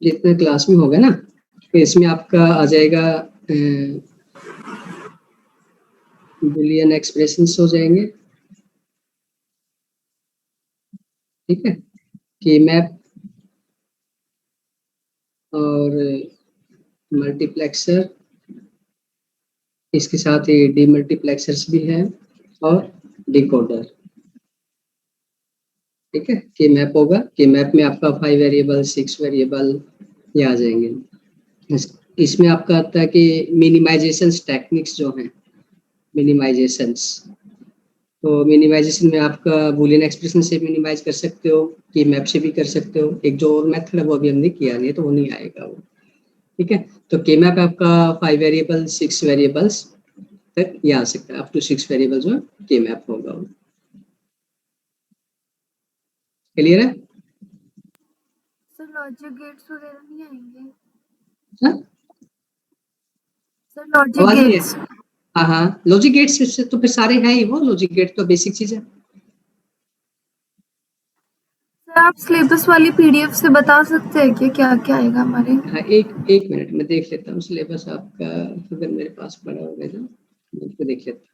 जितने क्लास में होगा ना, तो इसमें आपका आ जाएगा बुलियन एक्सप्रेशंस हो जाएंगे, ठीक है, की मैप और मल्टीप्लेक्सर, इसके साथ ही डीमल्टीप्लेक्सर्स भी है और डिकोडर, ठीक है। की मैप होगा, की मैप में आपका 5 वेरिएबल 6 वेरिएबल ये आ जाएंगे। इसमें आपका आता है कि मिनिमाइजेशन टेक्निक्स जो हैं, मिनिमाइजेशंस, तो मिनिमाइजेशन में आपका बूलियन एक्सप्रेशन से मिनिमाइज कर सकते हो, की मैप से भी कर सकते हो। एक जो और मेथड है वो अभी हमने किया नहीं, तो वो नहीं आएगा वो, ठीक है। तो के मैप आपका 5 वेरिएबल 6 वेरिएबल्स तक ये आ सकता है, अप टू 6 वेरिएबल जो के मैप होगा वो। क्लियर है? सर लॉजिक गेट्स वगैरह नहीं आएंगे? हाँ? सर लॉजिक आवाज नहीं है? गेट्स? हाँ हाँ, लॉजिक गेट्स तो फिर सारे हैं ही, वो लॉजिक गेट तो बेसिक चीज है। सर आप सिलेबस वाली पीडीएफ से बता सकते हैं कि क्या क्या आएगा हमारे? हाँ, एक मिनट में देख लेता हूँ सिलेबस आपका, अगर मेरे पास पड़ा होगा तो मैं उसको देख लेता हूँ।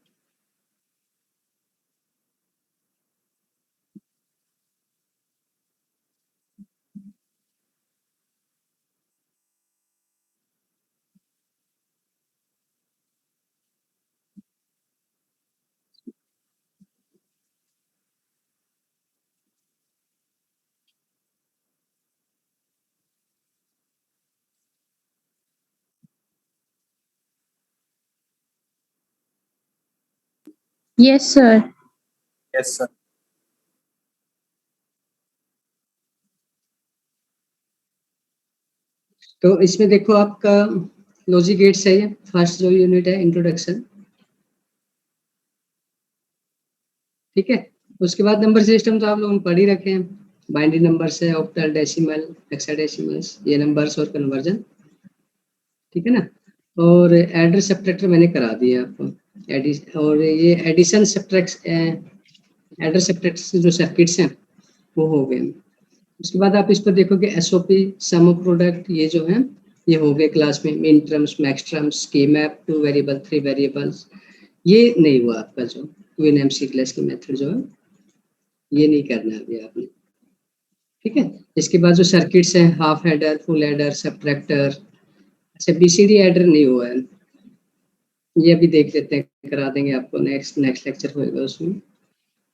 Yes, sir. Yes, sir. तो इसमें देखो आपका लॉजिक गेट्स है, ये फर्स्ट जो यूनिट है इंट्रोडक्शन, ठीक है। उसके बाद नंबर सिस्टम तो आप लोगों ने पढ़ ही रखे हैं, बाइनरी नंबर्स है, ऑक्टल, डेसिमल, हेक्साडेसिमल्स, ये नंबर्स और कन्वर्जन, ठीक है ना। और एडर सब्ट्रैक्टर मैंने करा दिया आपको, और ये एडिशन सब्ट्रैक्ट, एडर सब्ट्रैक्ट जो सर्किट्स हैं वो हो गए। उसके बाद आप इस पर देखोगे एसओपी, सम ऑफ प्रोडक्ट, ये जो है ये हो गए क्लास में, मिन टर्म्स, मैक्स टर्म्स, की मैप, 2 वेरिएबल 3 वेरिएबल्स, ये नहीं हुआ आपका जो क्वीन एमसी क्लास की मेथड जो है, ये नहीं करना है अभी आपने, ठीक है। इसके बाद जो सर्किट्स हैं, half header, full header, subtractor, अच्छा बीसीडी एडर नहीं हुआ है, ये अभी देख लेते हैं, करा देंगे आपको, नेक्स्ट लेक्चर होएगा उसमें।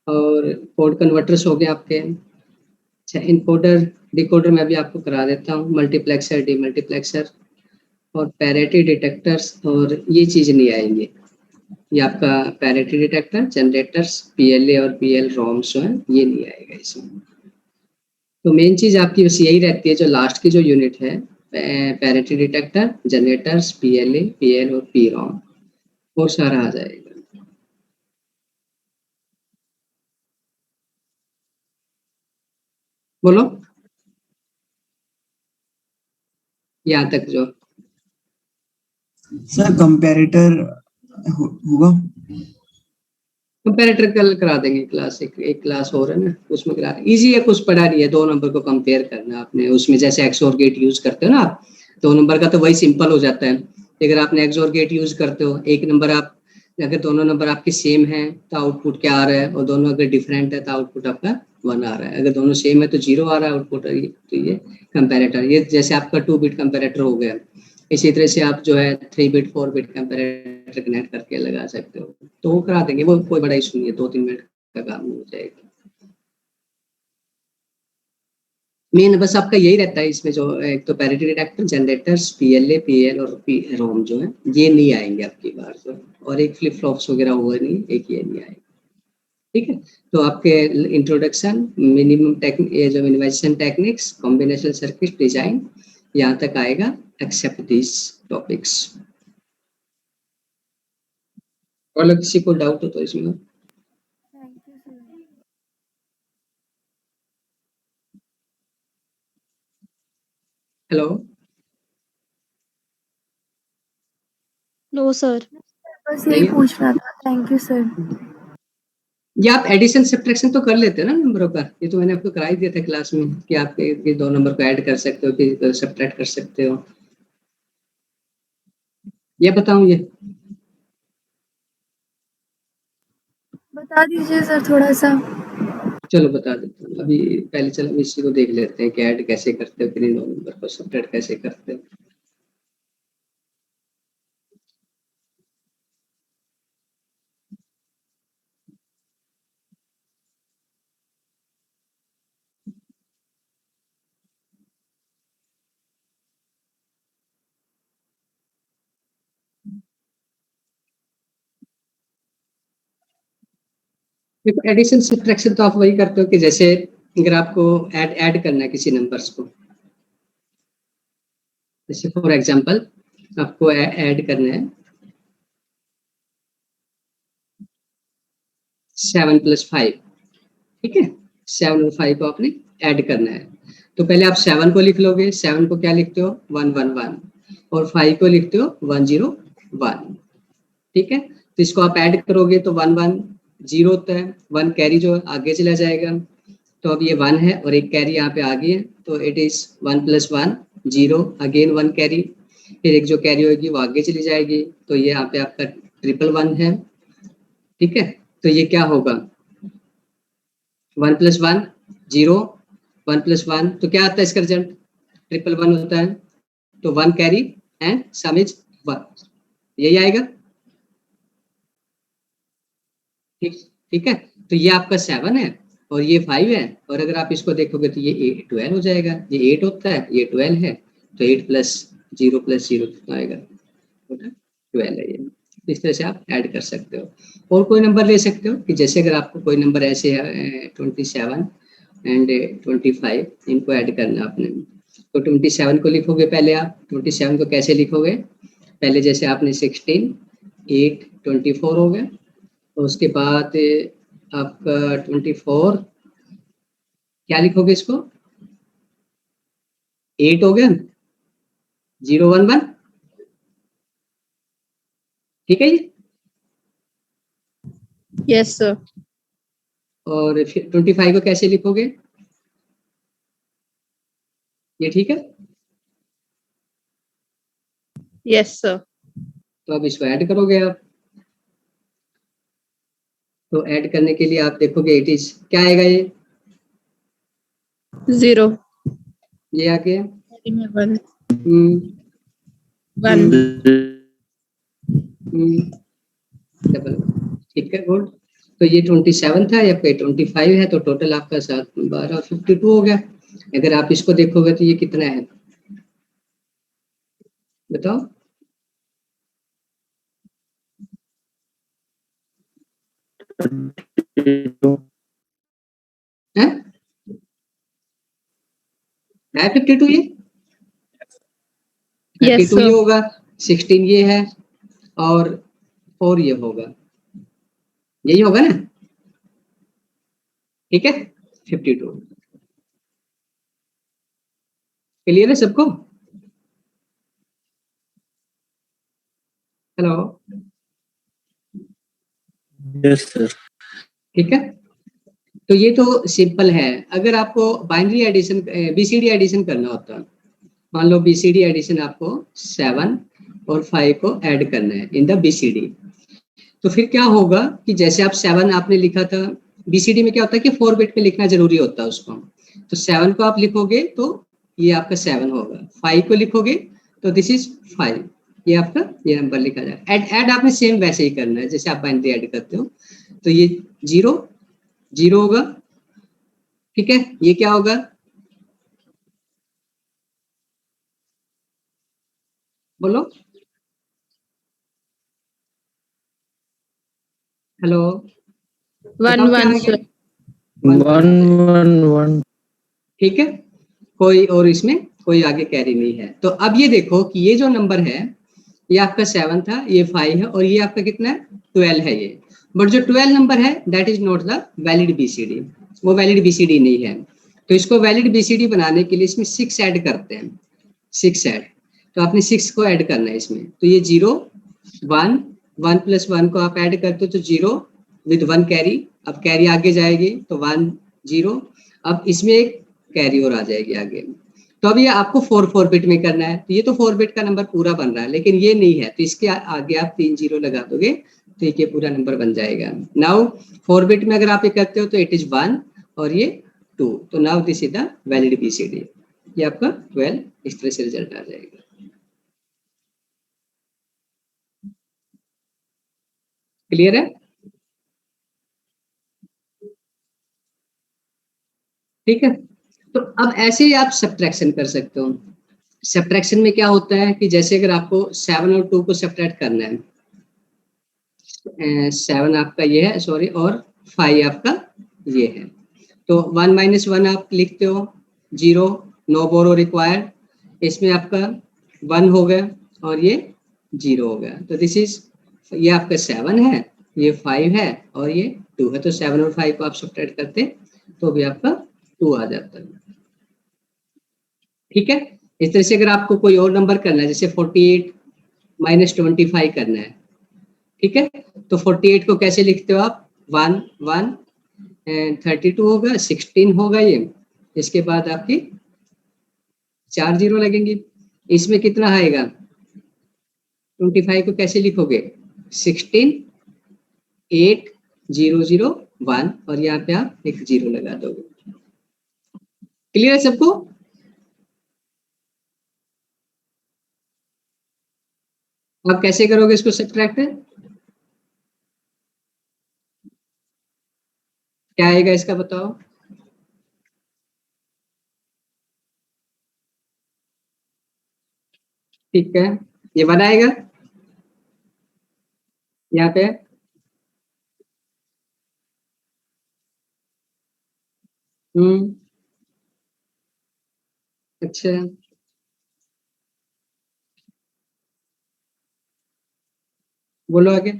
और कोड कन्वर्टर्स हो गए आपके, अच्छा इनकोडर डिकोडर मैं भी आपको करा देता हूँ, मल्टीप्लेक्सर, डीमल्टीप्लेक्सर और पैरिटी डिटेक्टर्स, और ये चीज़ नहीं आएंगे, ये आपका पैरिटी डिटेक्टर, जनरेटर्स, पीएलए और पीएल रोम्स जो है ये नहीं आएगा इसमें। तो मेन चीज़ आपकी बस यही रहती है, जो लास्ट की जो यूनिट है, parity detector, generators, PLA, PL और पी रोम, वो सारा आ जाएगा। बोलो यहाँ तक जो सर कंपैरेटर होगा? कंपैरेटर कल करा देंगे क्लास, एक क्लास हो रहा है ना उसमें करा देंगे, इजी है, कुछ पढ़ा नहीं है, 2 नंबर को कंपेयर करना आपने, उसमें जैसे एक्स और गेट यूज करते हो ना आप, 2 नंबर का तो वही सिंपल हो जाता है। अगर आपने एक्स और गेट यूज करते हो, एक नंबर आप, अगर दोनों नंबर आपके सेम है तो आउटपुट क्या आ रहा है, और दोनों अगर डिफरेंट है तो आउटपुट आपका 1 आ रहा है, अगर दोनों सेम है तो 0 आ रहा है आउटपुट। तो ये कंपैरेटर, ये जैसे आपका 2 बिट कंपैरेटर हो गया, इसी तरह से आप जो है 3 बिट 4 बिट कंपैरेटर कनेक्ट करके लगा सकते हो, तो वो करा देंगे, वो कोई बड़ा इशू नहीं है, 2-3 मिनट का काम हो जाएगा। मेन बस आपका यही रहता है इसमें, जो एक तो parity detector, generators, PLA, PL और पी रोम जो है ये नहीं आएंगे आपकी बार जो, और एक फ्लिप फ्लॉप्स वगैरह हुआ नहीं, एक ये नहीं आएगा, ठीक है। तो आपके इंट्रोडक्शन, मिनिमम टेक्निक, ये जो minimization techniques, combination circuit design, यहाँ तक आएगा, एक्सेप्ट दिस टॉपिक्स। और अगर किसी को डाउट हो तो इसमें। Thank you sir. Hello, No, sir. बस यही नहीं पूछना था, थैंक यू सर। ये आप एडिशन सब्ट्रैक्शन तो कर लेते हो ना नंबरों का, ये तो मैंने आपको करा ही दिया था क्लास में कि आप ये दो नंबर को ऐड कर सकते हो कि सब्ट्रैक्ट कर सकते हो। ये बताऊं ये बता दीजिए सर थोड़ा सा। चलो बता देता हूँ अभी। पहले चलो इसी को देख लेते हैं कि ऐड कैसे करते हो, किन्हीं दो नंबर को सब्ट्रैक्ट कैसे करते हो। देखो एडिशन सब्ट्रैक्शन तो आप वही करते हो कि जैसे अगर आपको ऐड करना है किसी नंबर्स को, जैसे फॉर एग्जांपल आपको ऐड करना है 7 + 5, ठीक है। 7 और 5 को आपने ऐड करना है, तो पहले आप 7 को लिख लोगे। 7 को क्या लिखते हो 111, और 5 को लिखते हो 101, ठीक है। तो इसको आप ऐड करोगे तो 110 होता है, 1 कैरी जो आगे चला जाएगा, तो अब ये 1 है और एक कैरी यहाँ पे आ गई है, तो इट इज 1 + 1 0, अगेन 1 कैरी, फिर एक जो कैरी होगी वो आगे चली जाएगी, तो ये यहाँ पे आपका 111 है, ठीक है। तो ये क्या होगा 1 + 1 0, 1 + 1 तो क्या आता है इसका रिजल्ट 111 होता है, तो 1 कैरी एंड सम इज 1, यही आएगा, ठीक ठीक है। तो ये आपका 7 है और ये 5 है, और अगर आप इसको देखोगे तो ये 12 हो जाएगा, ये 8 होता है, ये 12 है, तो 8 + 0 + 0 कितना आएगा 12 है ये। इस तरह से आप ऐड कर सकते हो, और कोई नंबर ले सकते हो कि जैसे अगर आपको कोई नंबर ऐसे है 27 एंड 25, इनको ऐड करना आपने, तो 27 को लिखोगे पहले आप। 27 को कैसे लिखोगे, पहले जैसे आपने 16 8 24 हो गया, तो उसके बाद आपका 24 क्या लिखोगे इसको 8 हो गया 011, ठीक है ये। Yes, sir. और फिर 25 को कैसे लिखोगे, ये ठीक है। Yes, sir. तो अब इसको ऐड करोगे आप, तो ऐड करने के लिए आप देखोगे इट इज क्या आएगा, ये 0. ये आ गया 1. हम्म, 1. डबल, ठीक है गुड। तो ये 27 था, या फिर 25 है, तो टोटल आपका 7 12 52 हो गया। अगर आप इसको देखोगे तो ये कितना है बताओ, है 52 ये Yes, 32 ये sir. होगा, 16 ये है, और 4 ये होगा, यही होगा ना, ठीक है 52। क्लियर है सबको, हेलो, Yes, sir. ठीक है। तो ये तो सिंपल है। अगर आपको बाइनरी एडिशन बीसीडी एडिशन करना होता है, मान लो बीसीडी एडिशन आपको 7 और 5 को ऐड करना है इन द बीसीडी, तो फिर क्या होगा कि जैसे आप 7 आपने लिखा था, बीसीडी में क्या होता है कि 4 बिट पे लिखना जरूरी होता है उसको, तो 7 को आप लिखोगे तो ये आपका 7 होगा, 5 को लिखोगे तो दिस इज 5, ये आपका ये नंबर लिखा जाएगा। ऐड आपने सेम वैसे ही करना है जैसे आप बाइनरी ऐड करते हो, तो ये 0 0 होगा, ठीक है। ये क्या होगा बोलो, हेलो, 1 बताओ क्या 1, आएगा, sir. 111. ठीक है। कोई और इसमें कोई आगे कैरी नहीं है। तो अब ये देखो कि ये जो नंबर है ये आपका 7 था, ये 5 है, और ये आपका कितना है 12 है ये, बट जो 12 नंबर है that is not the valid BCD, वो वैलिड बीसीडी नहीं है। तो इसको वैलिड बीसीडी बनाने के लिए इसमें 6 ऐड करते हैं, 6 ऐड, तो आपने 6 को ऐड करना है इसमें, तो ये 0 1 1 + 1 को आप ऐड करते हो तो 0 विद 1 कैरी अब कैरी आगे जाएगी तो 1 0, अब इसमें एक कैरी और आ जाएगी आगे, तो अब ये आपको 4 बिट में करना है, तो ये तो 4 बिट का नंबर पूरा बन रहा है, लेकिन ये नहीं है, तो इसके आगे आप 3 0 लगा दोगे तो ये पूरा नंबर बन जाएगा। नाउ 4 बिट में अगर आप ये करते हो तो इट इज 1 और ये 2, तो now this is the valid BCD. ये आपका 12 इस तरह से रिजल्ट आ जाएगा। क्लियर है? ठीक है, तो अब ऐसे ही आप सब्ट्रैक्शन कर सकते हो। सब्ट्रैक्शन में क्या होता है कि जैसे अगर आपको 7 और 2 को सब्ट्रैक्ट करना है, 7 आपका ये है सॉरी, और 5 आपका ये है, तो 1 - 1 आप लिखते हो, 0, नो बोरो रिक्वायर्ड, इसमें आपका 1 हो गया और ये 0 हो गया, तो दिस इज, ये आपका 7 है, ये 5 है और ये 2 है, तो 7 और 5 को आप सब्ट्रैक्ट करते तो भी आपका 2 आ जाता है। ठीक है, इस तरह से अगर आपको कोई और नंबर करना है, जैसे 48 - 25 करना है, ठीक है, तो 48 को कैसे लिखते हो आप, 1 1 32 होगा, 16 होगा ये, इसके बाद आपकी 4 0 लगेंगी, इसमें कितना आएगा, 25 को कैसे लिखोगे, 16 8 0 0 1, और यहाँ पे आप एक 0 लगा दोगे। क्लियर है सबको? आप कैसे करोगे इसको सब्ट्रैक्ट, क्या आएगा इसका बताओ? ठीक है, ये 1 आएगा यहाँ पे, हम्म, अच्छा, बोलो आगे।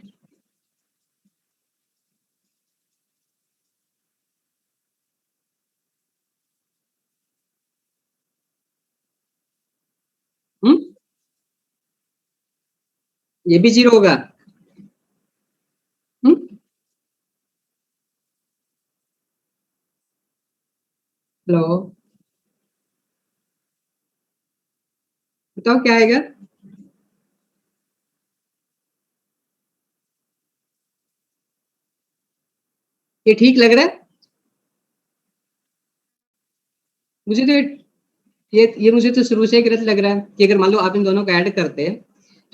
हम्म, ये भी 0 होगा। हम्म, हेलो, बताओ क्या आएगा? ये ठीक लग रहा है मुझे तो, ये मुझे तो शुरू से ही गलत लग रहा है कि अगर मान लो आप इन दोनों को ऐड करते हैं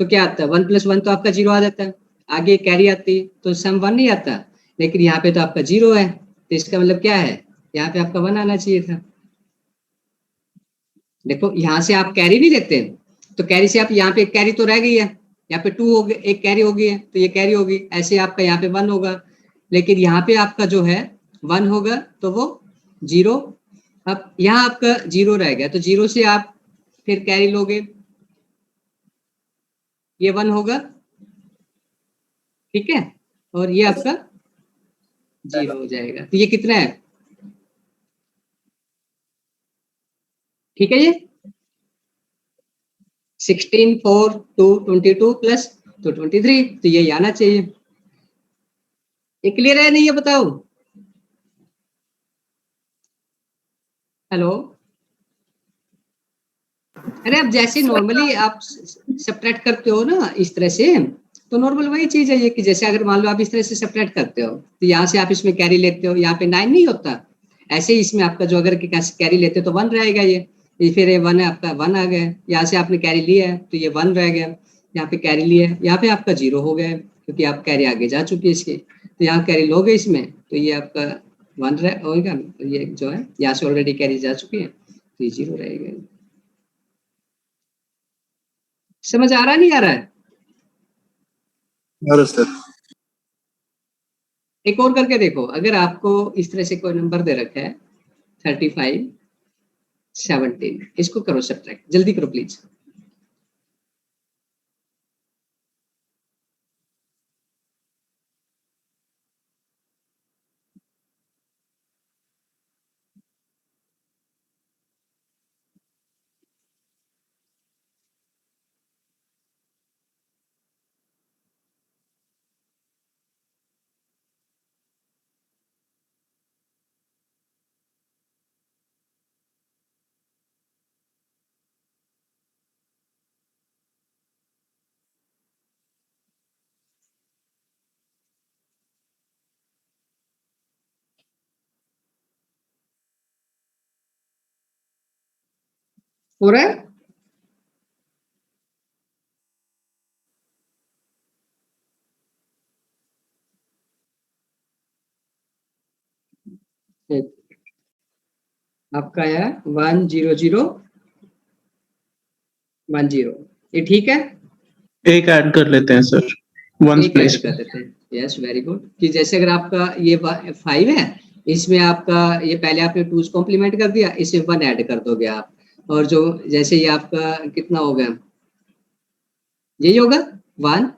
तो क्या आता है, 1 + 1 तो आपका 0 आ जाता है, आगे कैरी आती तो सम 1 नहीं आता, लेकिन यहाँ पे तो आपका 0 है, तो इसका मतलब क्या है, यहाँ पे आपका 1 आना चाहिए था। देखो यहाँ से आप कैरी नहीं लेते, तो कैरी से आप यहाँ पे एक कैरी तो रह गई है, यहाँ पे 2 हो गए, एक कैरी हो गई है, तो ये कैरी होगी, ऐसे आपका यहाँ पे 1 होगा, लेकिन यहाँ पे आपका जो है 1 होगा तो वो 0, अब यहाँ आपका 0 रह गया, तो 0 से आप फिर कैरी लोगे, ये 1 होगा, ठीक है, और ये आपका 0 हो जाएगा, तो ये कितना है, ठीक है, ये 16 4 2 22 प्लस तो 23, तो ये आना चाहिए। ये क्लियर है नहीं, ये बताओ। हेलो, अरे अब जैसे नॉर्मली आप सब्ट्रैक्ट करते हो ना इस तरह से, तो नॉर्मल वही चीज है ये, कि जैसे अगर मान लो आप इस तरह से सब्ट्रैक्ट करते हो तो यहाँ से आप इसमें कैरी लेते हो, यहाँ पे 9 नहीं होता, ऐसे ही इसमें आपका जो अगर कैरी लेते हो तो 1 रहेगा, ये फिर ये 1 है आपका, 1 आ गया, यहाँ से आपने कैरी लिया है तो ये 1 रह गया, यहाँ पे कैरी लिया है, यहाँ पे आपका 0 हो गया, क्योंकि आप कैरी आगे जा चुकी है इसकी, तो यहाँ कैरी लोगे इसमें तो ये आपका 1 होगा, ये जो है यहाँ से ऑलरेडी कैरी जा चुकी है तो ये 0 रहेगा। समझ आ रहा नहीं आ रहा है? Hello sir. एक और करके देखो, अगर आपको इस तरह से कोई नंबर दे रखा है 35 17, इसको करो सब्ट्रैक्ट, जल्दी करो प्लीज। हो रहा है? आपका आया 10010, ये ठीक है? एक ऐड कर लेते हैं सर, वंस एक प्लेस ऐड कर देते हैं। Yes, very good. कि जैसे अगर आपका ये 5 है, इसमें आपका ये पहले आपने 2's कॉम्प्लीमेंट कर दिया, इसमें 1 ऐड कर दोगे आप, और जो जैसे ये आपका कितना हो गया, यही होगा 1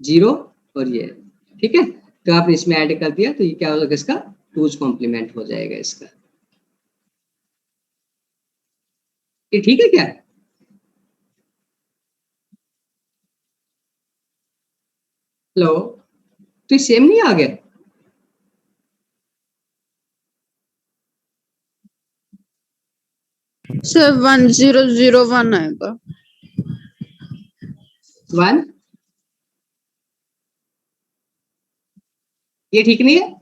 0 और ये, ठीक है। तो आपने इसमें ऐड कर दिया, तो ये क्या होगा, इसका 2's कॉम्प्लीमेंट हो जाएगा इसका। ये ठीक है क्या? हेलो, तो ये सेम नहीं आ गया? सर 1001 आएगा। 1, ये ठीक नहीं है?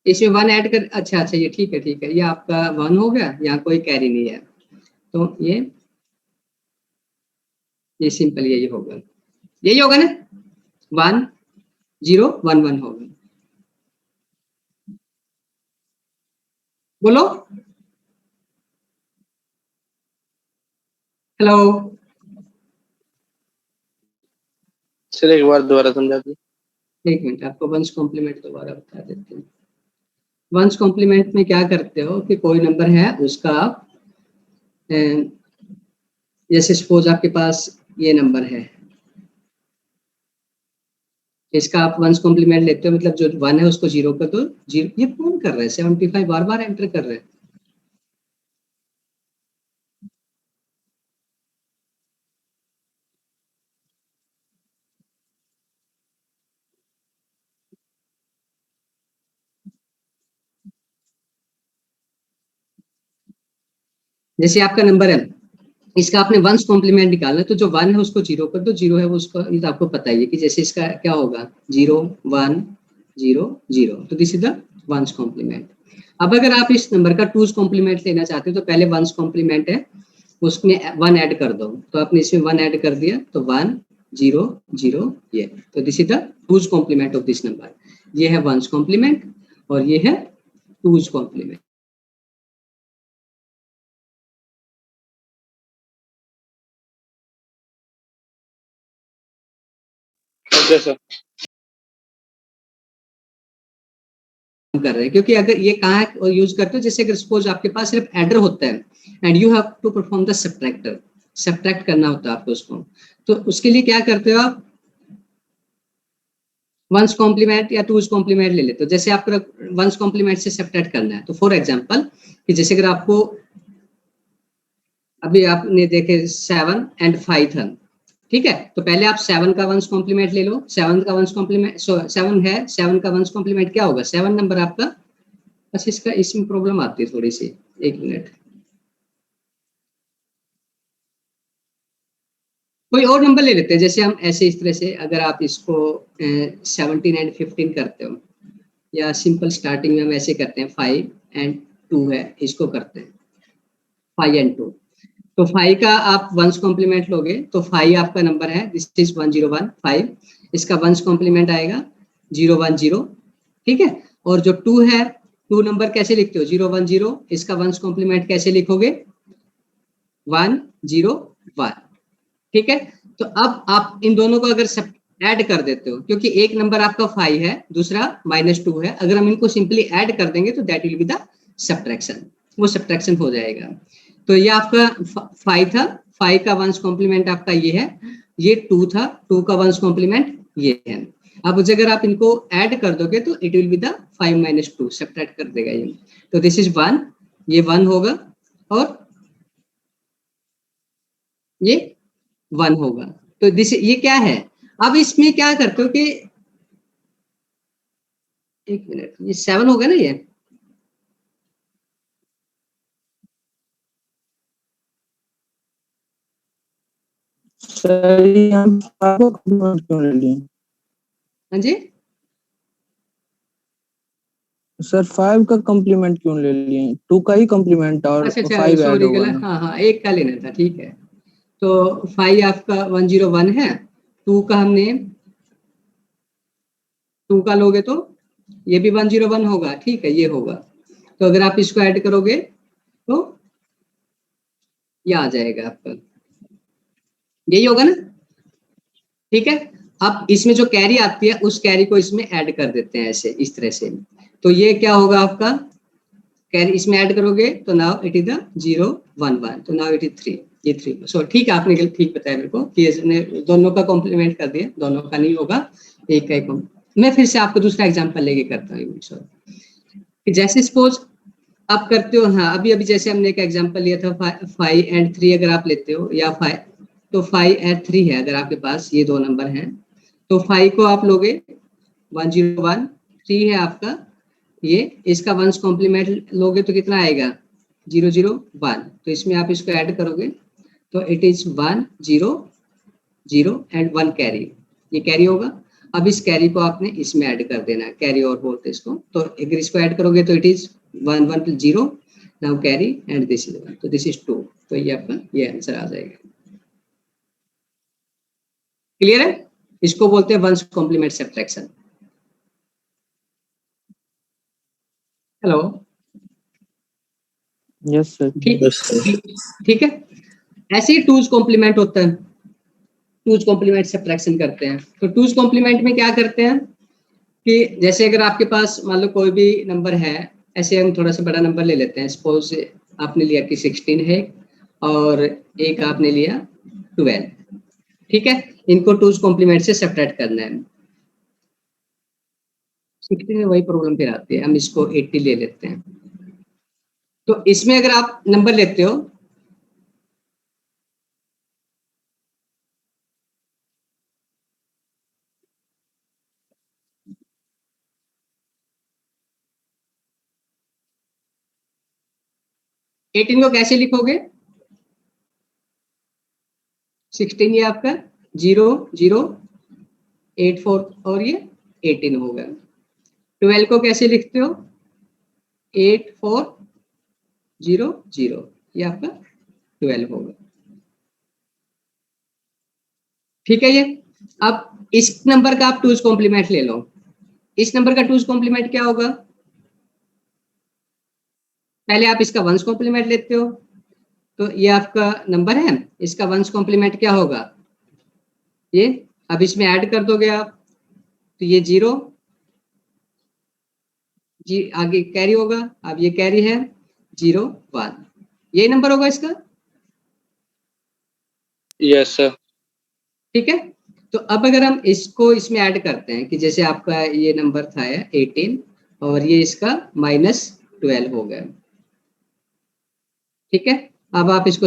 इसमें 1 ऐड कर, अच्छा अच्छा, ये ठीक है, ठीक है, ये आपका 1 हो गया, यहाँ कोई कैरी नहीं है, तो ये सिंपल यही होगा, यही होगा ना, 1 0 1 1 होगा। बोलो, हेलो। सर एक बार दोबारा समझा दीजिए। एक मिनट, आपको वंस कॉम्प्लीमेंट दोबारा बता देते हैं। वंस कॉम्प्लीमेंट में क्या करते हो कि कोई नंबर है उसका आप जैसे सपोज आपके पास ये नंबर है, इसका आप वंस कॉम्प्लीमेंट लेते हो, मतलब जो 1 है उसको 0 कर दो। 0, ये कौन कर रहा है? 75 बार बार एंटर कर रहे हैं। जैसे आपका नंबर है, इसका आपने वंस कॉम्प्लीमेंट निकालना है, तो जो 1 है उसको 0 कर दो, 0 है वो उसको, ये तो आपको पता ही है कि जैसे इसका क्या होगा, 0 1 0 0, तो this is the one's complement. अब अगर आप इस नंबर का 2's कॉम्प्लीमेंट लेना चाहते हो, तो पहले वंस कॉम्प्लीमेंट है उसमें 1 ऐड कर दो, तो आपने इसमें 1 ऐड कर दिया, तो 1 0 0 ये, तो this is the 2's complement of this number. ये है वंस कॉम्प्लीमेंट और ये है 2's कॉम्प्लीमेंट। Okay sir. कर रहे हैं, क्योंकि अगर ये कहाँ यूज करते हो, जैसे अगर सपोज आपके पास सिर्फ एडर होता है and you have to perform the subtractor, subtract करना होता है आपको उसको, तो उसके लिए क्या करते हो आप, वंस कॉम्प्लीमेंट या 2's कॉम्प्लीमेंट ले लेते हो। जैसे आपको वंस कॉम्प्लीमेंट से सब्ट्रैक्ट करना है, तो फॉर एग्जांपल कि जैसे अगर आपको अभी आपने देखे 7 एंड 5 था, ठीक है, तो पहले आप 7 का वंस कॉम्प्लीमेंट ले लो। 7 का वंस कॉम्प्लीमेंट 7 है, 7 का वंस कॉम्प्लीमेंट क्या होगा, 7 नंबर आपका। बस इसका इसमें प्रॉब्लम आती है थोड़ी सी, एक मिनट, कोई और नंबर ले लेते हैं। जैसे हम ऐसे इस तरह से, अगर आप इसको 17 एंड 15 करते हो, या सिंपल स्टार्टिंग में हम ऐसे करते हैं 5 एंड 2 है, इसको करते हैं 5 एंड 2, तो 5 का आप वंस कॉम्प्लीमेंट लोगे, तो 5 आपका नंबर है, दिस इज 1015, इसका वंस कॉम्प्लीमेंट आएगा 010, ठीक है। और जो 2 है, 2 नंबर कैसे लिखते हो, 010, इसका वंस कॉम्प्लीमेंट कैसे लिखोगे, 101, ठीक है। तो अब आप इन दोनों को अगर सब ऐड कर देते हो, क्योंकि एक नंबर आपका 5 है, दूसरा -2 है, अगर हम इनको सिंपली ऐड कर देंगे तो that will be the subtraction, वो सब्ट्रैक्शन हो जाएगा। तो ये आपका 5 था, 5 का वंस कॉम्प्लीमेंट आपका ये है, ये 2 था, 2 का वंस कॉम्प्लीमेंट ये है। अब अगर आप इनको ऐड कर दोगे तो it will be the 5 - 2, subtract कर देगा ये, तो दिस इज 1, ये 1 होगा और ये 1 होगा, तो दिस ये क्या है। अब इसमें क्या करते हो कि एक मिनट, ये 7 होगा ना ये, सर ये हम आपको क्यों ले लिए? हाँ जी, सर 5 का कॉम्प्लीमेंट क्यों ले लिए? 2 का ही कॉम्प्लीमेंट और अच्छा 5 ऐड सॉरी होगा गलत, ना। हाँ एक का लेना था, ठीक है। तो 5 आपका 101 है, 2 का हमने 2 का लोगे तो ये भी 101 होगा, ठीक है, ये होगा। तो अगर आप इसको ऐड करोगे तो ये आ जाएगा आपका, यही होगा ना, ठीक है। अब इसमें जो कैरी आती है उस कैरी को इसमें ऐड कर देते हैं ऐसे, इस तरह से। तो ये क्या होगा आपका, कैरी इसमें ऐड करोगे तो नाउ इट इज द 011, तो नाउ इट इज 3, ये 3। सो ठीक है, आपने ठीक बताया मेरे को कि इसने दोनों का कॉम्प्लीमेंट कर दिया, दोनों का नहीं होगा, एक का ही। मैं फिर से आपको दूसरा एग्जांपल लेके करता हूँ। कि जैसे सपोज आप करते हो, हाँ अभी अभी जैसे हमने एक एग्जांपल लिया था 5 एंड 3, अगर आप लेते हो या 5, तो 5 एंड 3 है अगर आपके पास, ये दो नंबर हैं, तो 5 को आप लोगे 101, 3 है आपका ये, इसका वंस कॉम्प्लीमेंट लोगे तो कितना आएगा 001, तो इसमें आप इसको ऐड करोगे तो इट इज 1 0 0 एंड 1 कैरी, ये कैरी होगा। अब इस कैरी को आपने इसमें ऐड कर देना है, कैरी और बोलते हैं इसको। तो अगर इसको ऐड करोगे तो it is 1 1 0, now carry and this is 1, तो दिस इज 2, तो ये आपका ये आंसर आ जाएगा। क्लियर है? इसको बोलते हैं one's complement subtraction. Hello, yes sir. ठीक है। ऐसे ही टूज कॉम्प्लीमेंट होता है, टूज कॉम्प्लीमेंट सब्ट्रैक्शन करते हैं। तो टूज कॉम्प्लीमेंट में क्या करते हैं कि जैसे अगर आपके पास मान लो कोई भी नंबर है, ऐसे हम थोड़ा सा बड़ा नंबर ले लेते हैं, सपोज आपने लिया कि 16 है और एक आपने लिया 12, ठीक है। इनको टूज कॉम्प्लीमेंट से सब्ट्रैक्ट करना है। 16 में वही प्रॉब्लम फिर आती है, हम इसको 80 ले लेते हैं। तो इसमें अगर आप नंबर लेते हो, एटीन को कैसे लिखोगे, 16 ये आपका 0 0 8 4 और ये 18 होगा। 12 को कैसे लिखते हो, 8 4 0 0, ये आपका 12 होगा, ठीक है। ये अब इस नंबर का आप टूज कॉम्प्लीमेंट ले लो, इस नंबर का टूज कॉम्प्लीमेंट क्या होगा, पहले आप इसका वंस कॉम्प्लीमेंट लेते हो, तो ये आपका नंबर है, इसका वंस कॉम्प्लीमेंट क्या होगा ये, अब इसमें ऐड कर दोगे आप, तो ये 0 जी आगे कैरी होगा, अब ये कैरी है 0 1, यही नंबर होगा इसका, यस सर। ठीक है। तो अब अगर हम इसको इसमें ऐड करते हैं कि जैसे आपका ये नंबर था 18 और ये इसका -12 हो गया, ठीक है। अब आप इसको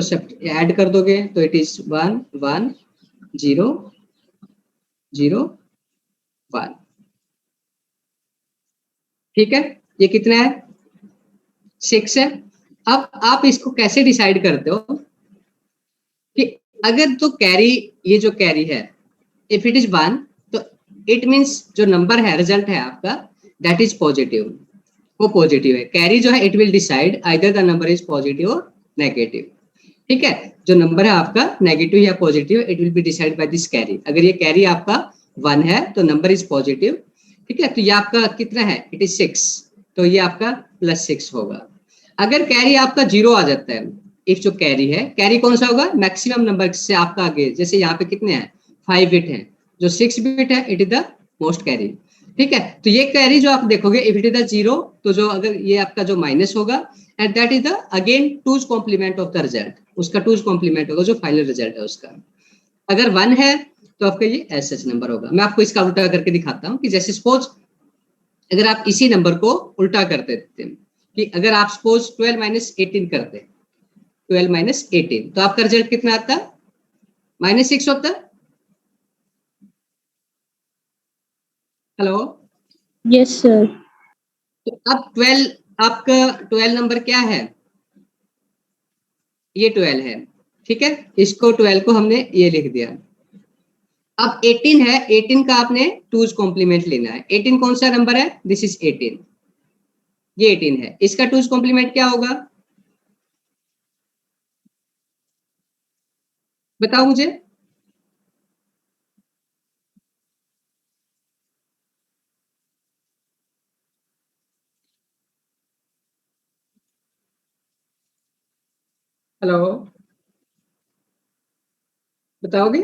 ऐड कर दोगे तो इट इज 1 1 0 0 1, ठीक है। ये कितना है 6 है। अब आप इसको कैसे डिसाइड करते हो कि अगर तो कैरी, ये जो कैरी है इफ इट इज 1, तो इट मींस जो नंबर है, रिजल्ट है आपका, दैट इज पॉजिटिव, वो पॉजिटिव है। कैरी जो है it will decide either the number is positive और नेगेटिव, ठीक है। जो नंबर है आपका नेगेटिव या positive, it will be decide by this carry. अगर ये कैरी आपका 1 है तो नंबर इज पॉजिटिव, ठीक है। तो ये आपका कितना है, इट इज 6, तो ये आपका +6 होगा। अगर कैरी आपका 0 आ जाता है, इफ जो कैरी है, कैरी कौन सा होगा, मैक्सिमम नंबर से आपका आगे, जैसे यहाँ पे कितने हैं 5 बिट है, जो 6 बिट है it is the most carry, ठीक है। तो ये कैरी जो आप देखोगे इफ इट इज द 0, तो जो अगर ये आपका जो माइनस होगा, and that is the again two's complement of the result, उसका टूज कॉम्प्लीमेंट होगा जो फाइनल रिजल्ट है उसका। अगर 1 है तो आपका ये एसएच नंबर होगा। मैं आपको इसका उल्टा करके दिखाता हूँ कि जैसे सपोज अगर आप इसी नंबर को उल्टा कर देते हैं कि अगर आप सपोज 12 - 18 करते, 12 - 18, तो आपका रिजल्ट कितना आता, -6 होता। Hello, yes sir. तो अब 12, आपका 12 नंबर क्या है, ये 12 है, ठीक है। इसको 12 को हमने ये लिख दिया। अब 18 है, 18 का आपने टूज कॉम्प्लीमेंट लेना है। 18 कौन सा नंबर है, दिस इज 18, ये 18 है, इसका टूज कॉम्प्लीमेंट क्या होगा बताओ मुझे। हेलो, बताओगे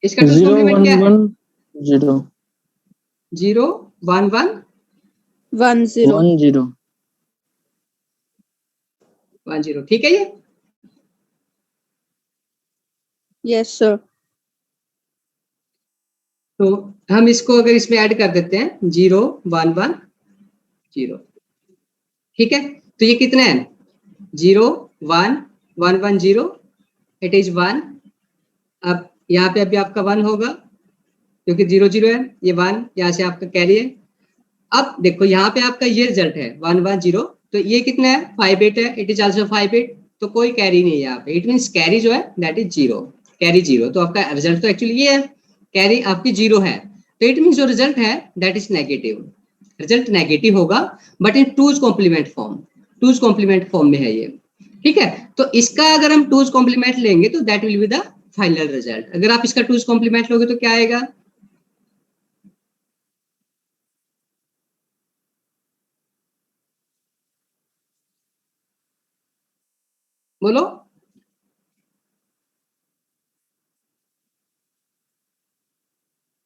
इसका टूज 0 कॉम्प्लीमेंट 1 क्या है? 1 0 0 1 1 1 0 1 0 1 0, ठीक है ये। yes sir तो हम इसको अगर इसमें ऐड कर देते हैं 0 1 1 0, ठीक है, तो ये कितना है 0 1 1 1 0, इट इज 1। अब यहाँ पे अभी आपका 1 होगा क्योंकि 0 0 है, ये 1 यहाँ से आपका कैरी है। अब देखो यहाँ पे आपका ये रिजल्ट है 1 1 0, तो ये कितना है 5 8 है, इट इज आल्सो 5 8, तो कोई कैरी नहीं है यहाँ पे, इट मीन्स कैरी जो है दैट इज 0, कैरी 0, तो आपका रिजल्ट तो एक्चुअली ये है, कैरी आपकी 0 है, तो इट मीन्स जो रिजल्ट है that is negative, result negative होगा but in two's complement form, two's complement form में है ये, ठीक है। तो इसका अगर हम टूज कॉम्प्लीमेंट लेंगे तो that will be the final result. अगर आप इसका टूज कॉम्प्लीमेंट लोगे तो क्या आएगा, बोलो।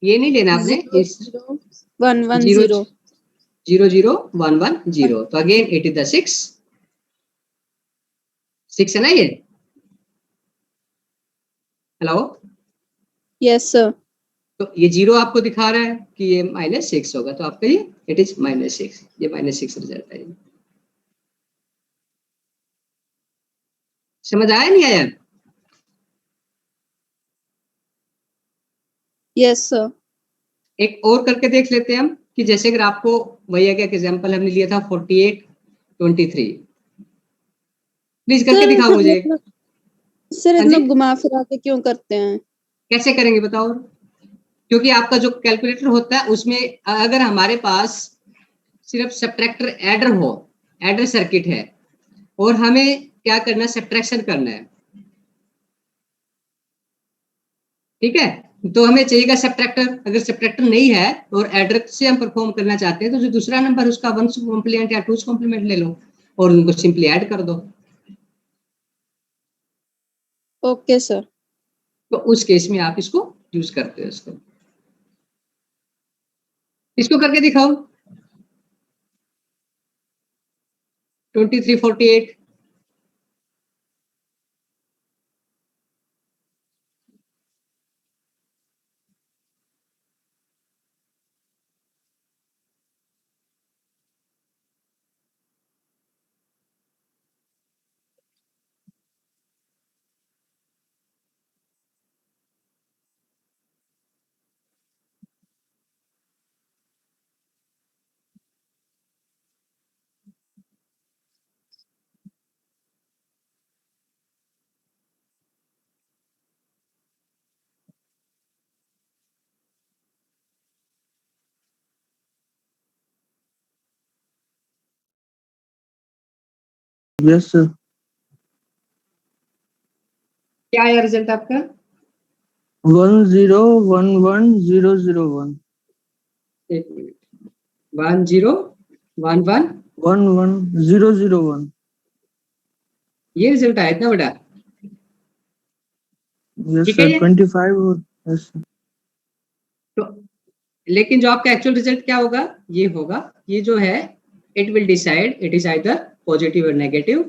ये नहीं लेना आपने, 0 इस 0 1 1 0 0 0 0 1 1 0, तो अगेन इट इज द 6 है ना ये। हेलो, yes sir तो ये 0 आपको दिखा रहा है कि ये -6 होगा, तो आपका ये इट इज -6, ये -6 रिजल्ट है। समझ आया नहीं आया? yes sir एक और करके देख लेते हैं हम कि जैसे अगर आपको वही एक एग्जांपल हमने लिया था 48 23, प्लीज करके सर दिखाओ हम मुझे। इतना सर हाँ इतना जी, घुमा फिरा के क्यों करते हैं कैसे करेंगे बताओ, क्योंकि आपका जो कैलकुलेटर होता है उसमें अगर हमारे पास सिर्फ सब्ट्रैक्टर एडर हो, एडर सर्किट है और हमें क्या करना है सब्ट्रैक्शन करना है, ठीक है, तो हमें चाहिएगा सब्ट्रैक्टर। अगर सब्ट्रैक्टर नहीं है और एडर से हम परफॉर्म करना चाहते हैं तो जो दूसरा नंबर उसका 1 कॉम्प्लीमेंट या 2 कॉम्प्लीमेंट ले लो और उनको सिंपली ऐड कर दो, ओके सर तो उस केस में आप इसको यूज करते हो। इसको करके दिखाओ 23 48, yes sir क्या आया रिजल्ट आपका 1 0 1 1 0 0 1 एक मिनट 1 0 1 1, 1 1 0 0 1 ये रिजल्ट आया इतना बड़ा, yes ठीक है sir ये। 25 और yes sir तो लेकिन जो आपका एक्चुअल रिजल्ट क्या होगा, ये होगा, ये जो है it will decide it is either positive और नेगेटिव।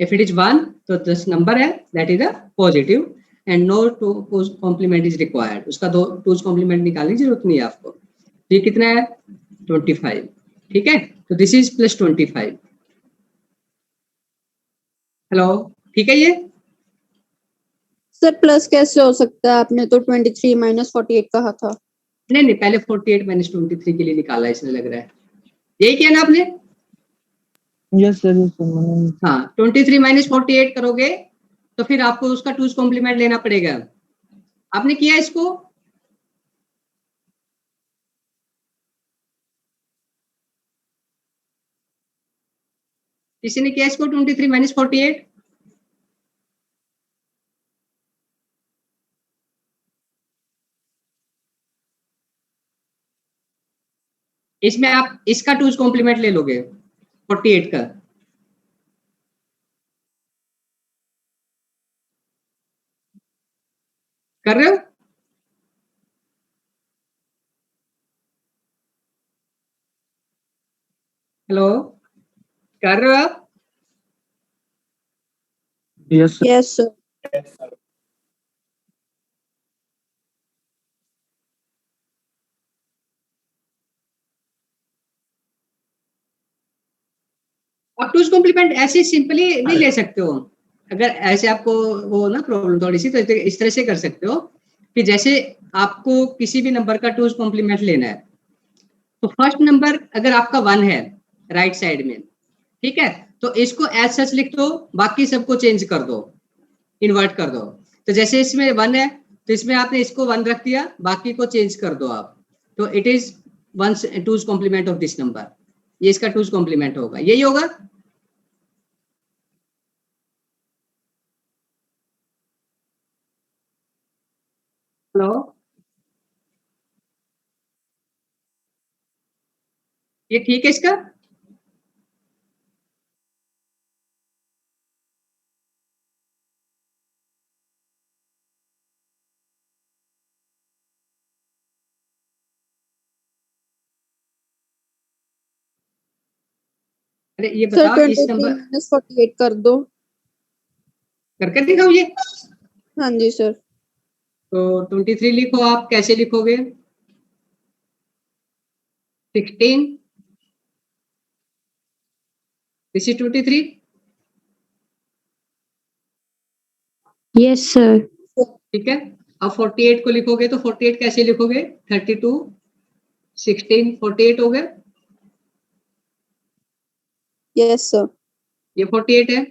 इफ इट इज 1 तो दिस नंबर है that is a positive and no two complement is required, उसका दो टूज कॉम्प्लीमेंट निकालने की जरूरत नहीं है आपको। ये कितना है 25, ठीक है, तो दिस इज +25। हेलो, ठीक है ये। सर प्लस कैसे हो सकता है आपने तो 23 -48 कहा था नहीं नहीं, पहले 48 -23 के लिए निकाला इसने लग रहा है, यही किया ना आपने। yes sir मैंने हाँ, 23 -48 करोगे तो फिर आपको उसका टूज कॉम्प्लीमेंट लेना पड़ेगा, आपने किया इसको। किसी ने किया इसको 23 माइनस 48? इसमें आप इसका 2's कॉम्प्लीमेंट ले लोगे 48 का। कर रहे हो? हेलो, कर रहे हो आप? Yes sir. Yes, sir. आप 2's कॉम्प्लीमेंट ऐसे सिंपली नहीं ले सकते हो। अगर ऐसे आपको वो ना प्रॉब्लम थोड़ी सी, तो इस तरह से कर सकते हो कि जैसे आपको किसी भी नंबर का 2's कॉम्प्लीमेंट लेना है, तो फर्स्ट नंबर अगर आपका 1 है राइट साइड में, ठीक है, तो इसको एज सच लिख दो, बाकी सबको चेंज कर दो, इन्वर्ट कर दो। तो जैसे इसमें 1 है तो इसमें आपने इसको 1 रख दिया, बाकी को चेंज कर दो आप, तो it is 2's complement of this number. ये इसका 2's कॉम्प्लीमेंट होगा, यही होगा। हेलो, ये ठीक है इसका? अरे ये Sir, बताओ इस 23 नंबर minus 48 कर दो। करके दिखाओ ये। हाँ जी सर। तो 23 लिखो, आप कैसे लिखोगे? 16, दिस इज 23। Yes, sir. ठीक है, अब 48 को लिखोगे तो 48 कैसे लिखोगे? 32, 16, 48 हो गए। Yes, sir. ये 48 है।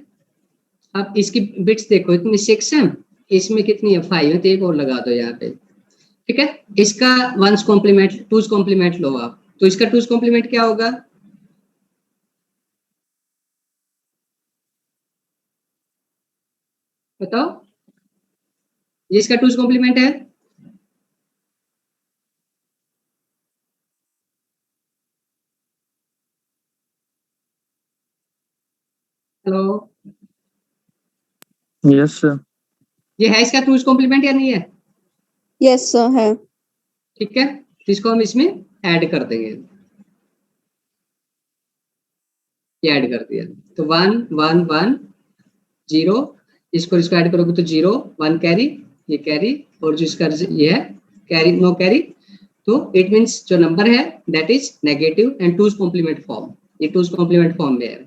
अब इसकी बिट्स देखो, इतनी 6 है, इसमें कितनी है 5 है, तो एक और लगा दो यहाँ पे। ठीक है, इसका 1's कॉम्प्लीमेंट 2's कॉम्प्लीमेंट लो आप, तो इसका 2's कॉम्प्लीमेंट क्या होगा? बताओ, ये इसका 2's कॉम्प्लीमेंट है। Hello, yes sir. ये है इसका 2's कॉम्प्लीमेंट या नहीं है? Yes, sir. है। ठीक है, तो इसको हम इसमें ऐड कर देंगे। ये ऐड कर दिया, तो 1 1 1 0, इसको ऐड करोगे तो 0 1 कैरी, ये कैरी, और जो इसका ये है कैरी, नो कैरी, तो इट मींस जो नंबर है that is negative and 2's complement form. ये 2's कॉम्प्लीमेंट फॉर्म में है,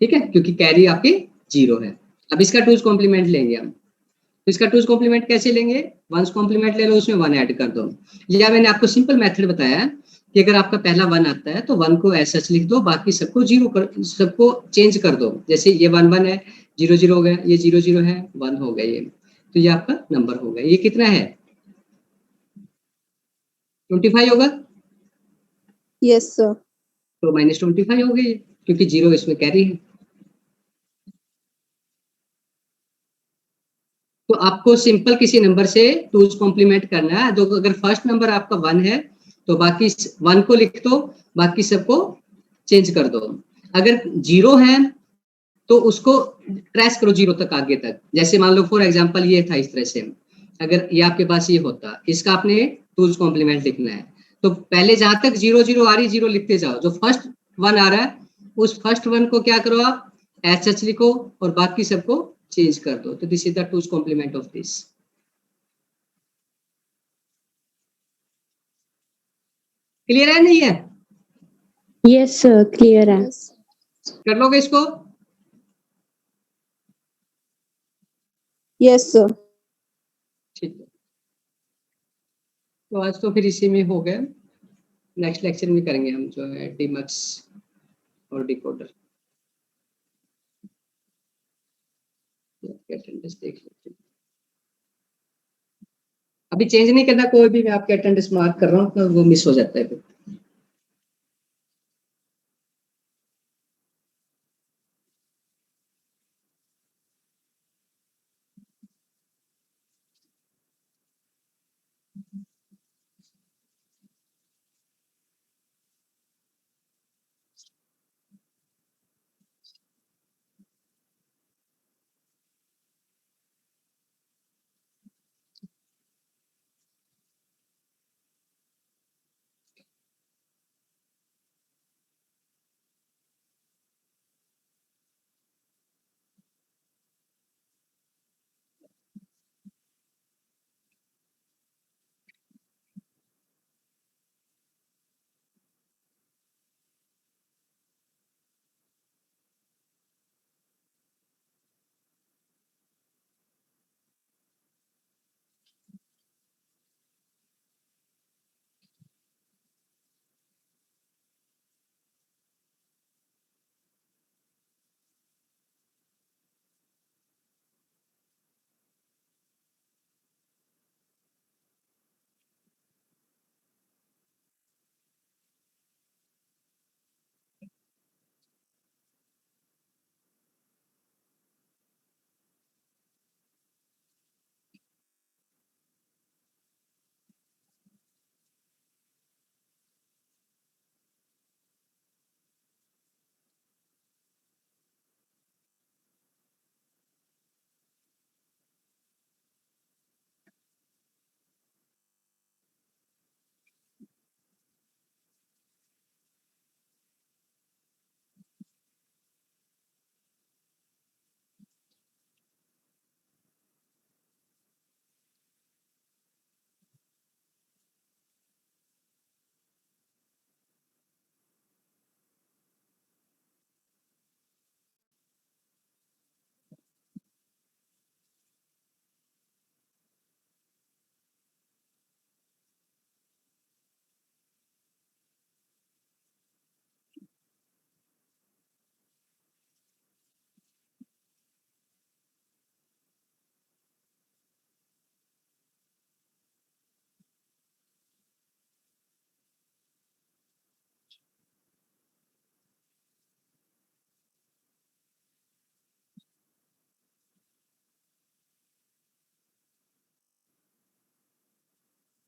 ठीक है, क्योंकि कैरी आपके 0 है। अब इसका 2's कॉम्प्लीमेंट लेंगे हम, तो इसका 2's कॉम्प्लीमेंट कैसे लेंगे? 1's कॉम्प्लीमेंट ले लो, उसमें 1 ऐड कर दो। या मैंने आपको सिंपल मेथड बताया कि अगर आपका पहला 1 आता है तो 1 को ऐसा लिख दो, बाकी सबको 0 कर, सबको चेंज कर दो। जैसे ये 1 1 है, 0 0 हो गया, ये 0 0 है, 1 हो गया, ये तो ये आपका नंबर हो गया। ये कितना है? 25 होगा। Yes, sir. तो -25 हो गई, क्योंकि 0 इसमें कैरी है। तो आपको सिंपल किसी नंबर से 2's कॉम्प्लीमेंट करना है, तो अगर फर्स्ट नंबर आपका 1 है तो बाकी 1 को लिख दो, बाकी सबको चेंज कर दो। अगर 0 है तो उसको ट्रेस करो 0 तक, आगे तक। जैसे मान लो फॉर एग्जांपल ये था इस तरह से, अगर ये आपके पास ये होता, इसका आपने 2's कॉम्प्लीमेंट लिखना है, तो पहले जहां तक 0 0 आ रही 0 लिखते जाओ, जो फर्स्ट 1 आ रहा है उस फर्स्ट 1 को क्या करो आप, एच एच लिखो, और बाकी सबको चेंज कर दो। तो this is the 2's complement of this. Clear है नहीं है? Yes, sir. Clear है। Yes. कर लोगे इसको? Yes, sir. ठीक है, तो आज तो फिर इसी में हो गया। नेक्स्ट लेक्चर में करेंगे हम जो है डीमक्स और डिकोडर। अटेंडेंस देख लेते हैं, अभी चेंज नहीं करना कोई भी, मैं आपके अटेंडेंस मार्क कर रहा हूँ तो वो मिस हो जाता है फिर।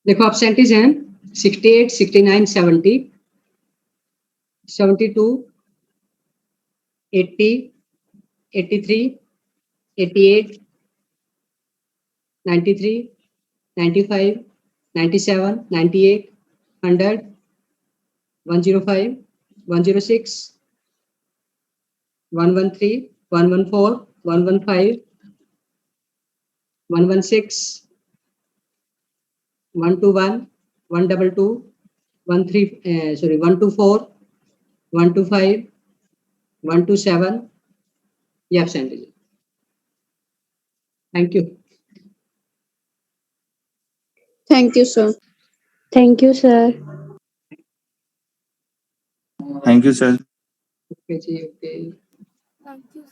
देखो एब्सेंटीज हैं 68, 69, 70, 72, 80, 83, 88, 93, 95, 97, 98, 100, 105, 106, 113, 114, 115, 116, 121, 122, 124, 125, 127. ये absentees. Thank you. Thank you, sir. Thank you, sir. Thank you, sir. Okay जी, ओके। Thank you.